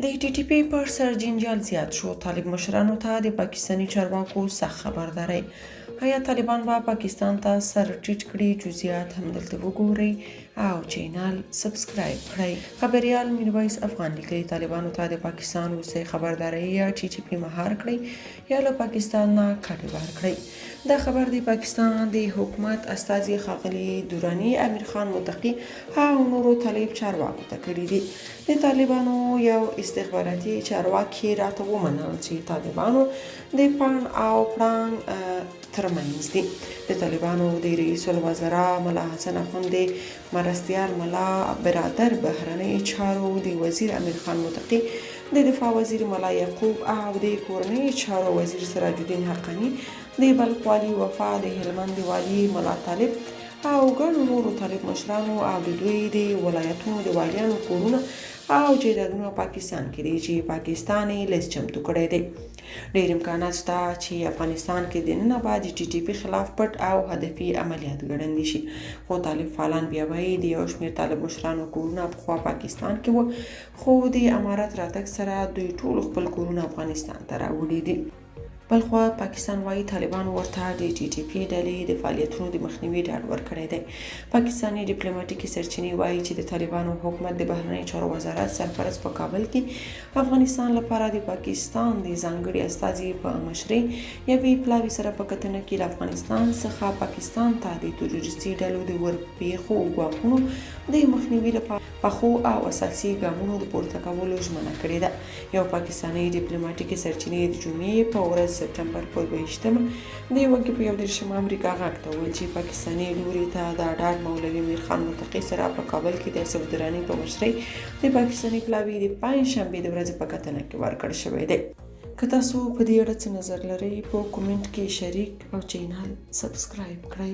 د ټي ټي پی پر سر جنجال زیات شو. طالب مشرانو ته د پاکستاني چارواکو سخت خبرداری. آیا طالبان به پاکستان ته سر ټیټ کړي؟ جزئیات همدلته وګورئ او چینل سبسکرایب کړئ. خبریال میرویس افغان لیکي طالبانو ته د پاکستان وروستۍ خبرداری یا ټي ټي پی مهار کړئ یا له پاکستان نه کډې بار کړئ. دا خبر د پاکستان د حکومت استازي ښاغلي دراني امیر خان متقي او نورو طالب چارواکو ته کړي دي. د طالبانو یو استخباراتي چارواکي راته ومنل چې طالبانو د پاڼ او پړانګ ترمنځ دي. د طالبانو د رئیس الوزرا ملا حسن اخوند د مرستیال ملا برادر بهرنۍ چارو د وزیر امیر خان متقي د دفاع وزیر ملا یعقوب او د کورنۍ چارو وزیر سراج الدین حقانی د بلخ والي وفا د هلمند والي ملا طالب او ګڼو نورو طالب مشرانو او د دوی د ولایتونو د والیانو کورونه او جایدادونه پاکستان کې دي چې پاکستان یې لیست چمتو کړی دی. ډېر امکانات شته چې افغانستان کې دننه به د ټي ټي پي خلاف پټ او هدفي عملیات ګړندي شي. خو طالب فعالان بیا وایي د یو شمېر طالب مشرانو کورونه پخوا پاکستان کې وو، خو د امارت راتګ سره دوی ټول خپل کورونه افغانستان ته راوړي دي. بلخوا پاکستان وايي طالبان ورته د ټي ټي پي ډلې د فعالیتونو د مخنیوي ډاډ ورکړی دی. پاکستاني ډیپلوماټیکي سرچینې وايي چې د طالبانو حکومت د بهرنیو چارو وزارت سرپرست په کابل کې افغانستان لپاره د پاکستان د ځانګړي استازي په مشرۍ یوې پلاوي سره په کتنه کې له افغانستان څخه پاکستان ته د تروریستي ډلو د ورپېښو ګواښونو د مخنیوي لپاره پخو او اساسي ګامونو د پورته کولو ژمنه کړې ده. یو پاکستاني ډیپلوماټیکي سرچینې د جمعې په ورځ سپټمبر په 22 د 1 امریکا غږ ته وویل چې پاکستاني لوري ته دا ډاډ مولوي امیر خان متقي سره په کابل کې د اسد دراني په مشرۍ د پاکستاني پلاوي د پنجشنبې د ورځې په کتنه کې ورکړ شوی دی. که تاسو په دې اړه څه نظر لرئ په کومنټ کې شریک او چینل سبسکرایب کړئ.